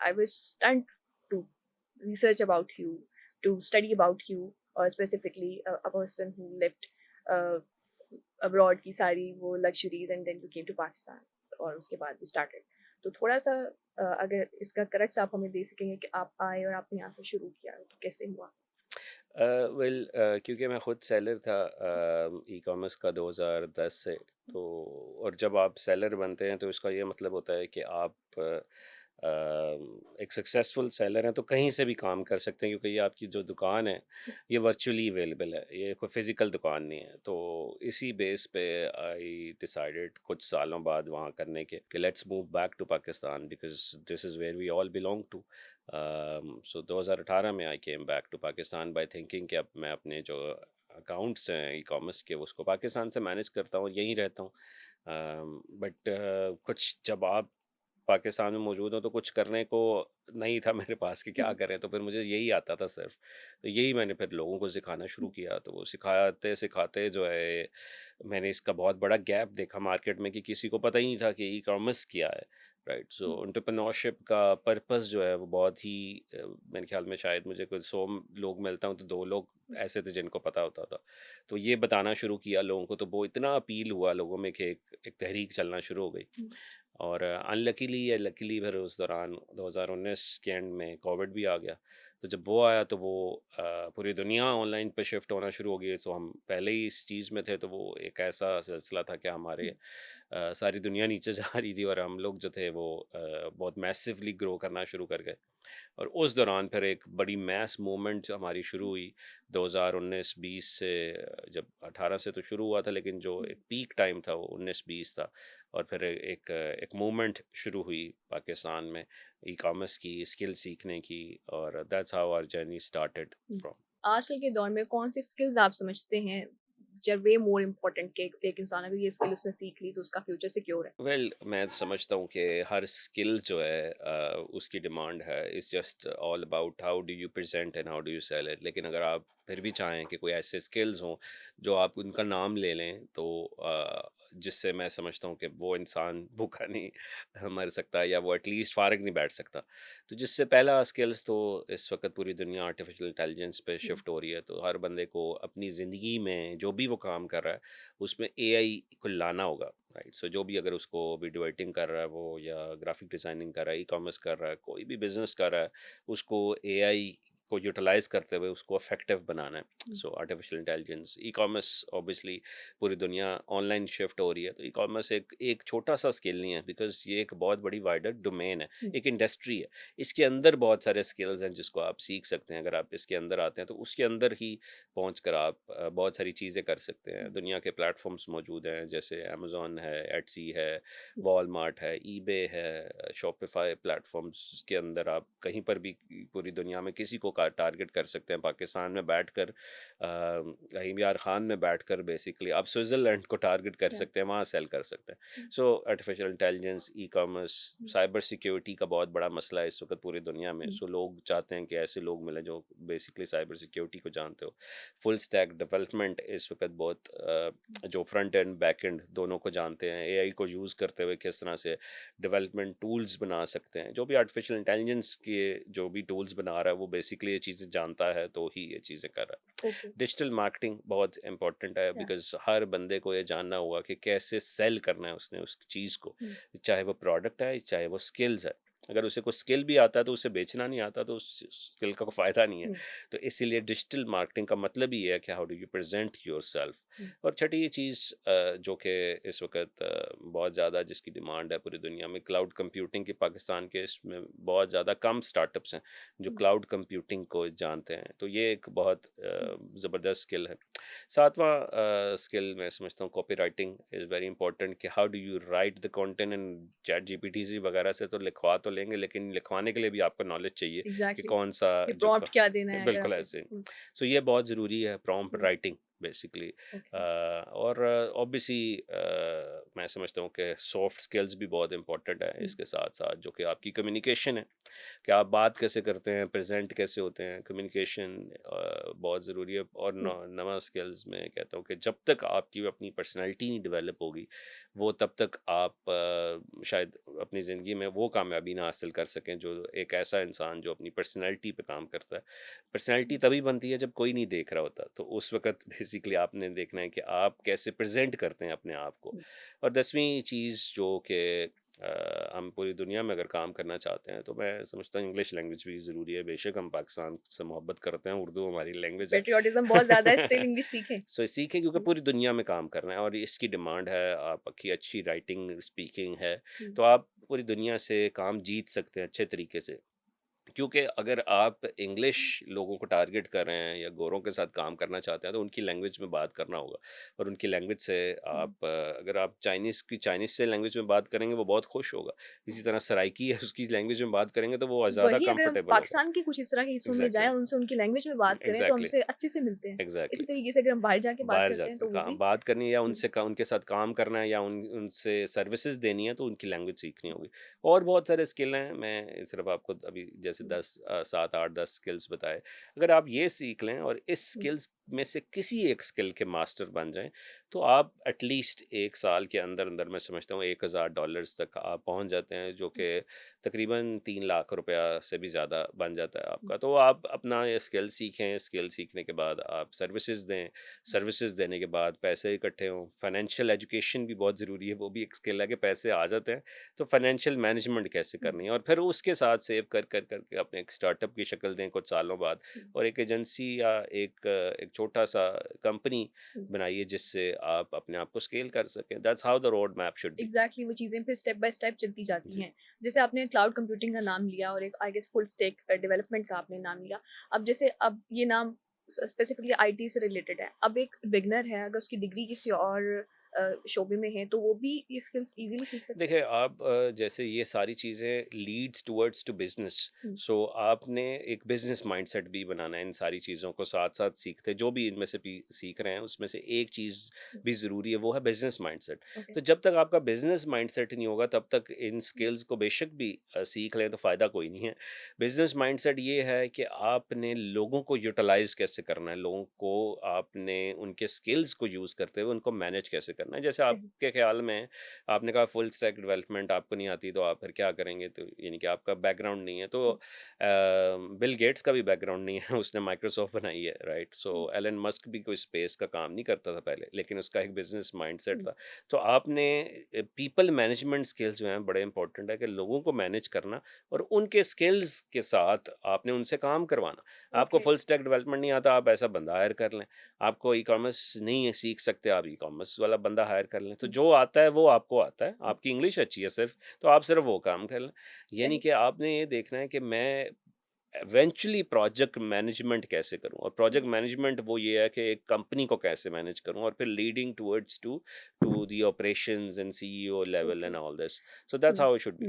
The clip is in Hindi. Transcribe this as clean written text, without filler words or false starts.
I was stunned to research about you, to study about you, or specifically a person who lived uh, abroad की सारी वो luxuries and then you came to Pakistan और उसके बाद you started. तो थोड़ा सा अगर इसका करेक्ट आप हमें दे सकेंगे कि आप आए और आपने यहाँ से शुरू किया तो कैसे हुआ? वेल क्योंकि मैं खुद सेलर था ई कॉमर्स का 2010 से। तो और जब आप सेलर बनते हैं तो इसका ये मतलब होता है कि आप एक सक्सेसफुल सेलर हैं तो कहीं से भी काम कर सकते हैं, क्योंकि ये आपकी जो दुकान है ये वर्चुअली अवेलेबल है, ये कोई फिज़िकल दुकान नहीं है। तो इसी बेस पे आई डिसाइडेड कुछ सालों बाद वहाँ करने के कि let's move back to Pakistan because this is where we all belong to. So 2018 में I came back to Pakistan by thinking कि अब मैं अपने जो अकाउंट्स हैं ई कॉमर्स के उसको पाकिस्तान से मैनेज करता हूँ और यहीं रहता हूँ। बट कुछ जब आप पाकिस्तान में मौजूद हो तो कुछ करने को नहीं था मेरे पास कि क्या करें, तो फिर मुझे यही आता था सिर्फ। तो यही मैंने फिर लोगों को सिखाना शुरू किया, तो वो सिखाते सिखाते जो है मैंने इसका बहुत बड़ा गैप देखा मार्केट में कि किसी को पता ही नहीं था कि ई कॉमर्स क्या है। राइट, सो एंटरप्रेन्योरशिप का पर्पस जो है वो बहुत ही मेरे ख्याल में शायद मुझे कोई 100 लोग मिलता हूँ तो 2 लोग ऐसे थे जिनको पता होता था। तो ये बताना शुरू किया लोगों को, तो वो इतना अपील हुआ लोगों में कि एक तहरीक चलना शुरू हो गई। और अनलकीली या लकीली फिर उस दौरान 2019 के एंड में कोविड भी आ गया। तो जब वो आया तो वो पूरी दुनिया ऑनलाइन पे शिफ्ट होना शुरू हो गई। तो हम पहले ही इस चीज़ में थे, तो वो एक ऐसा सिलसिला था कि हमारे सारी दुनिया नीचे जा रही थी और हम लोग जो थे वो बहुत मैसिवली ग्रो करना शुरू कर गए। और उस दौरान फिर एक बड़ी मैस मूवमेंट हमारी शुरू हुई 2019-20 से। जब 18 से तो शुरू हुआ था, लेकिन जो एक पीक टाइम था वो 19-20 था। और फिर एक मूवमेंट शुरू हुई पाकिस्तान में ई कॉमर्स की, स्किल सीखने की, और that's how our journey started from. आजकल के दौर में कौन सी स्किल्स आप समझते हैं जब वे मोर इम्पोर्टेंट कि एक इंसान अगर ये स्किल उसने सीख ली तो उसका फ्यूचर सिक्योर है? वेल मैं समझता हूँ कि हर स्किल जो है उसकी डिमांड है। It's just all about how do you present and how do you sell it. लेकिन अगर आप फिर भी चाहें कि कोई ऐसे स्किल्स हों जो आप उनका नाम ले लें, तो जिससे मैं समझता हूँ कि वो इंसान भूखा नहीं मर सकता, या वो एटलीस्ट फारग नहीं बैठ सकता। तो जिससे पहला स्किल्स तो इस वक्त पूरी दुनिया आर्टिफिशियल इंटेलिजेंस पे शिफ्ट हो रही है, तो हर बंदे को अपनी ज़िंदगी में जो भी वो काम कर रहा है उसमें एआई को लाना होगा। राइट, सो जो भी अगर उसको वीडियो एडिटिंग कर रहा है वो, या ग्राफिक डिज़ाइनिंग कर रहा है, ई कॉमर्स कर रहा है, कोई भी बिजनेस कर रहा है, उसको एआई को यूटिलाइज करते हुए उसको इफेक्टिव बनाना है। So artificial intelligence, e commerce obviously पूरी दुनिया ऑनलाइन शिफ्ट हो रही है, तो ई कॉमर्स एक एक छोटा सा स्किल नहीं है, बिकॉज ये एक बहुत बड़ी वाइडर डोमेन है, एक इंडस्ट्री है। इसके अंदर बहुत सारे स्किल्स हैं जिसको आप सीख सकते हैं। अगर आप इसके अंदर आते हैं तो उसके अंदर ही पहुँच कर आप बहुत सारी चीज़ें कर सकते हैं। दुनिया के प्लेटफ़ॉर्म्स मौजूद हैं, जैसे अमेज़न है, एट्सी है, वॉलमार्ट है, ईबे है, शॉपिफ़ाई प्लेटफ़ॉर्म्स के अंदर आप कहीं पर भी पूरी दुनिया में किसी को का टारगेट कर सकते हैं। पाकिस्तान में बैठकर रहीम यार ख़ान में बैठकर बेसिकली आप स्विट्ज़रलैंड को टारगेट कर सकते हैं, वहाँ सेल कर सकते हैं। So artificial intelligence, e-commerce, cyber security का बहुत बड़ा मसला है इस वक़्त पूरी दुनिया में। सो लोग चाहते हैं कि ऐसे लोग मिलें जो बेसिकली साइबर सिक्योरिटी को जानते हो। फुल स्टैक डेवलपमेंट इस वक्त बहुत जो फ्रंट एंड बैक एंड दोनों को जानते हैं, एआई को यूज़ करते हुए किस तरह से डेवलपमेंट टूल्स बना सकते हैं। जो भी आर्टिफिशियल इंटेलिजेंस के जो भी टूल्स बना रहा है वो बेसिकली ये चीज़ें जानता है, तो ही ये चीज़ें कर रहा है। ओके। डिजिटल मार्केटिंग बहुत इंपॉर्टेंट है, या बिकॉज हर बंदे को ये जानना होगा कि कैसे सेल करना है उसने उस चीज़ को, चाहे वो प्रोडक्ट है चाहे वो स्किल्स है। अगर उसे कोई स्किल भी आता है तो उसे बेचना नहीं आता, तो उस स्किल का कोई फ़ायदा नहीं है। तो इसीलिए डिजिटल मार्केटिंग का मतलब ही है कि how do you present yourself. और छठी ये चीज़ जो कि इस वक्त बहुत ज़्यादा जिसकी डिमांड है पूरी दुनिया में, क्लाउड कंप्यूटिंग की। पाकिस्तान के इसमें बहुत ज़्यादा कम स्टार्टअप्स हैं जो क्लाउड कंप्यूटिंग को जानते हैं, तो ये एक बहुत ज़बरदस्त स्किल है। सातवां स्किल मैं समझता हूँ copy writing is very important, कि how do you write the content. And chat GPT वगैरह से तो लिखवा तो लेंगे, लेकिन लिखवाने के लिए भी आपको नॉलेज चाहिए कि एग्जैक्टली कौन सा कि जो प्रॉम्प्ट क्या देना है अगर बिल्कुल आपको। ऐसे। सो ये बहुत ज़रूरी है प्रॉम्प्ट राइटिंग। बेसिकली। ओके। और ऑब्वियसली मैं समझता हूँ कि सॉफ्ट स्किल्स भी बहुत इंपॉर्टेंट है हुँ, इसके साथ साथ, जो कि आपकी कम्युनिकेशन है कि आप बात कैसे करते हैं, प्रेजेंट कैसे होते हैं, कम्युनिकेशन बहुत ज़रूरी है। और हुँ, नवा स्किल्स मैं कहता हूँ कि जब तक आपकी अपनी पर्सनैलिटी नहीं डेवलप होगी, वो तब तक आप शायद अपनी ज़िंदगी में वो कामयाबी ना हासिल कर सकें जो एक ऐसा इंसान जो अपनी पर्सनैलिटी पे काम करता है। पर्सनैलिटी हुँ, तभी बनती है जब कोई नहीं देख रहा होता, तो उस वक़्त बेसिकली आपने देखना है कि आप कैसे प्रेज़ेंट करते हैं अपने आप को। हुँ। और 10वीं चीज़ जो कि हम पूरी दुनिया में अगर काम करना चाहते हैं, तो मैं समझता हूँ इंग्लिश लैंग्वेज भी ज़रूरी है। बेशक हम पाकिस्तान से मोहब्बत करते हैं, उर्दू हमारी लैंग्वेज है। पैट्रियोटिज़्म बहुत ज़्यादा है, स्टिल इंग्लिश सीखें। सो सीखें, क्योंकि हुँ, पूरी दुनिया में काम करना है और इसकी डिमांड है। आपकी अच्छी राइटिंग, स्पीकिंग है, हुँ, तो आप पूरी दुनिया से काम जीत सकते हैं अच्छे तरीके से। क्योंकि अगर आप इंग्लिश लोगों को टारगेट कर रहे हैं या गोरों के साथ काम करना चाहते हैं, तो उनकी लैंग्वेज में बात करना होगा। और उनकी लैंग्वेज से हुँ। आप अगर आप चाइनीज़ से लैंग्वेज में बात करेंगे, वो बहुत खुश होगा। इसी तरह सराइकी है, उसकी लैंग्वेज में बात करेंगे तो वो ज़्यादा वही अगर हम कंफर्टेबल होगा। पाकिस्तान के कुछ इस तरह के हिस्सों में जाएँ एग्ज़ैक्टली, और उनसे उनकी लैंग्वेज में बात करें, तो एग्ज़ैक्टली, हमसे अच्छे से मिलते हैं। इसी एग्ज़ैक्टली। तरीके से अगर हम बाहर जाके बात बाहर करते हैं, जाके तो वो भी बात करनी है या हुँ, उनके साथ काम करना है या उनसे सर्विसेज देनी है, तो उनकी लैंग्वेज सीखनी होगी। और बहुत सारे स्किल हैं, मैं सिर्फ आपको अभी जैसे हुँ, 7 8 10 स्किल्स बताए। अगर आप ये सीख लें और इस हुँ, स्किल्स में से किसी एक स्किल के मास्टर बन जाएं, तो आप एटलीस्ट 1 साल के अंदर अंदर मैं समझता हूँ $1000 तक आप पहुंच जाते हैं, जो हुँ, कि तकरीबन 3 लाख रुपया से भी ज़्यादा बन जाता है हुँ, आपका। तो आप अपना ये स्किल सीखें, स्किल सीखने के बाद आप सर्विसेज दें, सर्विसेज देने के बाद पैसे इकट्ठे हों। फाइनेंशियल एजुकेशन भी बहुत ज़रूरी है, वो भी एक स्किल है कि पैसे आ जाते हैं, तो फाइनेंशियल मैनेजमेंट कैसे हुँ, करनी है, और फिर उसके साथ सेव कर कर करके अपने एक स्टार्टअप की शक्ल दें कुछ सालों बाद, हुँ, और एक एजेंसी या एक छोटा सा कंपनी हुँ। बनाइए जिससे आप अपने आप को स्केल कर सकें। That's how the road map should be. Exactly वो चीज़ें फिर स्टेप बाय स्टेप चलती जाती जी। हैं। जैसे आपने क्लाउड कंप्यूटिंग का नाम लिया और एक I guess full stack development का आपने नाम लिया। अब जैसे अब ये नाम स्पेसिफिकली आईटी से रिलेटेड है। अब एक बिगिनर है, अगर उसकी डिग्री किसी और शोबे में है, तो वो भी ये स्किल्स ईज़िली सीख सकता है? देखिए, आप जैसे ये सारी चीज़ें लीड्स टुवर्ड्स टू बिजनेस। हुँ, सो आपने एक बिजनेस माइंडसेट भी बनाना है इन सारी चीज़ों को साथ साथ सीखते, जो भी इनमें से भी सीख रहे हैं उसमें से एक चीज़ हुँ, भी ज़रूरी है, वो है बिजनेस माइंडसेट। ओके। तो जब तक आपका बिजनेस माइंडसेट नहीं होगा, तब तक इन हुँ, स्किल्स को बेशक भी सीख लें तो फ़ायदा कोई नहीं है। बिजनेस माइंडसेट ये है कि आपने लोगों को यूटिलाइज कैसे करना है, लोगों को आपने उनके स्किल्स को यूज़ करते हुए उनको मैनेज कैसे करना है। जैसे सही। आपके ख्याल में आपने कहा फुल स्टैक डेवलपमेंट आपको नहीं आती, तो आप फिर क्या करेंगे? तो यानी कि आपका बैकग्राउंड नहीं है। तो हुँ, बिल गेट्स का भी बैकग्राउंड नहीं है, उसने माइक्रोसॉफ्ट बनाई है, राइट? सो हुँ, एलन मस्क भी कोई स्पेस का काम नहीं करता था पहले, लेकिन उसका एक बिजनेस माइंडसेट हुँ, था। तो आपने पीपल मैनेजमेंट स्किल्स जो हैं बड़े इंपॉर्टेंट है, कि लोगों को मैनेज करना और उनके स्किल्स के साथ आपने उनसे काम करवाना। आपको ओके। फुल स्टैक डेवलपमेंट नहीं आता, आप ऐसा बंदा हायर कर लें। आपको ई-कॉमर्स नहीं है, सीख सकते, आप ई-कॉमर्स वाला बंदा हायर कर लें। तो हुँ, जो आता है वो आपको आता है, हुँ, आपकी इंग्लिश अच्छी है सिर्फ़, तो आप सिर्फ़ वो काम कर लें। यानी सही। कि आपने ये देखना है कि मैं इवेंचुअली प्रोजेक्ट मैनेजमेंट कैसे करूँ, और हुँ, प्रोजेक्ट मैनेजमेंट वो ये है कि एक कंपनी को कैसे मैनेज करूँ, और फिर leading towards to the operations and CEO level okay. And all this. So that's hmm. How it should B.